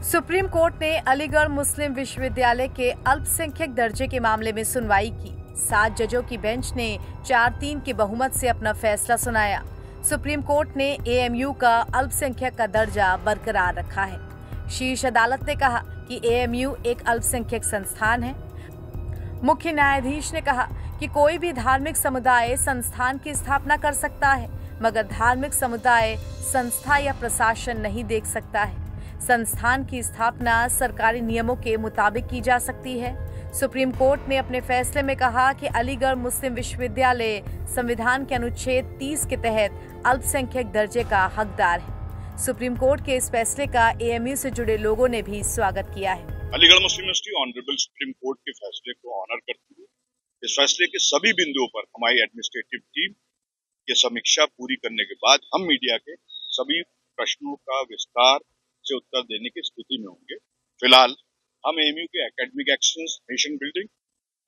Supreme court ने अलीगढ़ मुस्लिम विश्वविद्यालय के अल्पसंख्यक दर्जे के मामले में सुनवाई की। 7 जजों की बेंच ने 4-3 के बहुमत से अपना फैसला सुनाया। सुप्रीम कोर्ट ने एएमयू का अल्पसंख्यक का दर्जा बरकरार रखा है। शीर्ष अदालत ने कहा कि एएमयू एक अल्पसंख्यक संस्थान है। मुख्य न्यायाधीश ने कहा कि कोई भी धार्मिक समुदाय संस्थान की स्थापना कर सकता है, मगर धार्मिक समुदाय संस्था या प्रशासन नहीं देख सकता है। संस्थान की स्थापना सरकारी नियमों के मुताबिक की जा सकती है। सुप्रीम कोर्ट ने अपने फैसले में कहा कि अलीगढ़ मुस्लिम विश्वविद्यालय संविधान के अनुच्छेद 30 के तहत अल्पसंख्यक दर्जे का हकदार है। सुप्रीम कोर्ट के इस फैसले का एएमयू से जुड़े लोगों ने भी स्वागत किया है। अलीगढ़ मुस्लिम यूनिवर्सिटी ऑनरेबल सुप्रीम कोर्ट के फैसले को ऑनर करती है। इस फैसले के सभी बिंदुओं पर हमारी एडमिनिस्ट्रेटिव टीम की समीक्षा पूरी करने के बाद हम मीडिया के सभी प्रश्नों का विस्तार से उत्तर देने की स्थिति में होंगे। फिलहाल हम एएमयू के एकेडमिक एक्सीलेंस, नेशन बिल्डिंग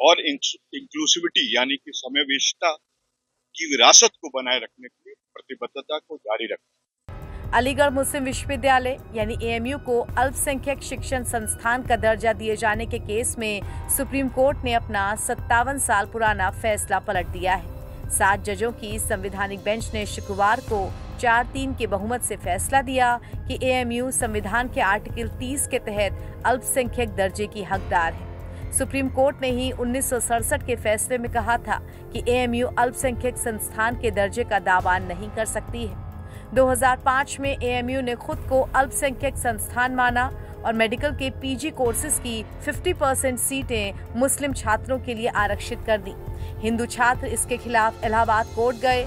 और इंक्लूसिविटी यानी कि समावेशिता की विरासत को बनाए रखने के लिए प्रतिबद्धता को जारी रखें। अलीगढ़ मुस्लिम विश्वविद्यालय यानी एएमयू को अल्पसंख्यक शिक्षण संस्थान का दर्जा दिए जाने के केस में सुप्रीम कोर्ट ने अपना 57 साल पुराना फैसला पलट दिया है। 7 जजों की संवैधानिक बेंच ने शुक्रवार को 4-3 के बहुमत से फैसला दिया कि एएमयू संविधान के आर्टिकल 30 के तहत अल्पसंख्यक दर्जे की हकदार है। सुप्रीम कोर्ट ने ही 1967 के फैसले में कहा था कि एएमयू अल्पसंख्यक संस्थान के दर्जे का दावा नहीं कर सकती है। 2005 में एएमयू ने खुद को अल्पसंख्यक संस्थान माना और मेडिकल के पीजी कोर्सेज की 50% सीटें मुस्लिम छात्रों के लिए आरक्षित कर दी। हिंदू छात्र इसके खिलाफ इलाहाबाद कोर्ट गए।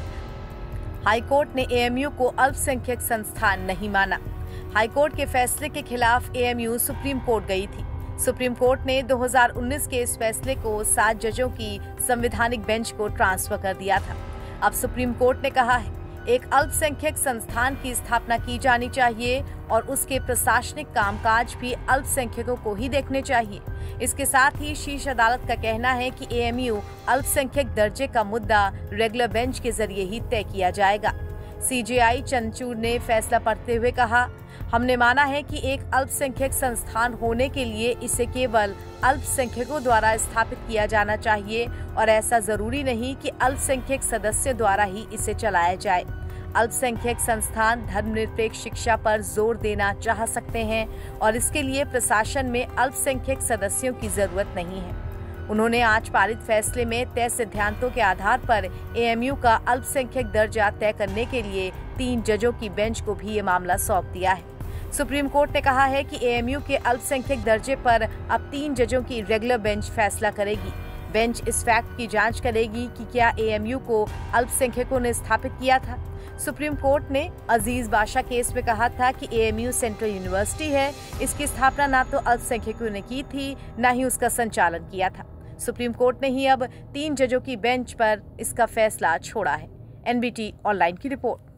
हाई कोर्ट ने एएमयू को अल्पसंख्यक संस्थान नहीं माना। हाई कोर्ट के फैसले के खिलाफ एएमयू सुप्रीम कोर्ट गई थी। सुप्रीम कोर्ट ने 2019 के इस फैसले को 7 जजों की संवैधानिक बेंच को ट्रांसफर कर दिया था। अब सुप्रीम कोर्ट ने कहा है एक अल्पसंख्यक संस्थान की स्थापना की जानी चाहिए और उसके प्रशासनिक कामकाज भी अल्पसंख्यकों को ही देखने चाहिए। इसके साथ ही शीर्ष अदालत का कहना है कि एएमयू अल्पसंख्यक दर्जे का मुद्दा रेगुलर बेंच के जरिए ही तय किया जाएगा। सीजेआई चंद्रचूड़ ने फैसला पढ़ते हुए कहा, हमने माना है कि एक अल्पसंख्यक संस्थान होने के लिए इसे केवल अल्पसंख्यकों द्वारा स्थापित किया जाना चाहिए और ऐसा जरूरी नहीं कि अल्पसंख्यक सदस्य द्वारा ही इसे चलाया जाए। अल्पसंख्यक संस्थान धर्मनिरपेक्ष शिक्षा पर जोर देना चाह सकते हैं और इसके लिए प्रशासन में अल्पसंख्यक सदस्यों की जरूरत नहीं है। उन्होंने आज पारित फैसले में तय सिद्धांतों के आधार पर एएमयू का अल्पसंख्यक दर्जा तय करने के लिए 3 जजों की बेंच को भी ये मामला सौंप दिया है। सुप्रीम कोर्ट ने कहा है कि एएमयू के अल्पसंख्यक दर्जे पर अब 3 जजों की रेगुलर बेंच फैसला करेगी। बेंच इस फैक्ट की जांच करेगी कि क्या एएमयू को अल्पसंख्यकों ने स्थापित किया था। सुप्रीम कोर्ट ने अजीज बादशाह केस में कहा था कि एएमयू सेंट्रल यूनिवर्सिटी है, इसकी स्थापना ना तो अल्पसंख्यकों ने की थी, न ही उसका संचालन किया था। सुप्रीम कोर्ट ने ही अब 3 जजों की बेंच पर इसका फैसला छोड़ा है। एनबीटी ऑनलाइन की रिपोर्ट।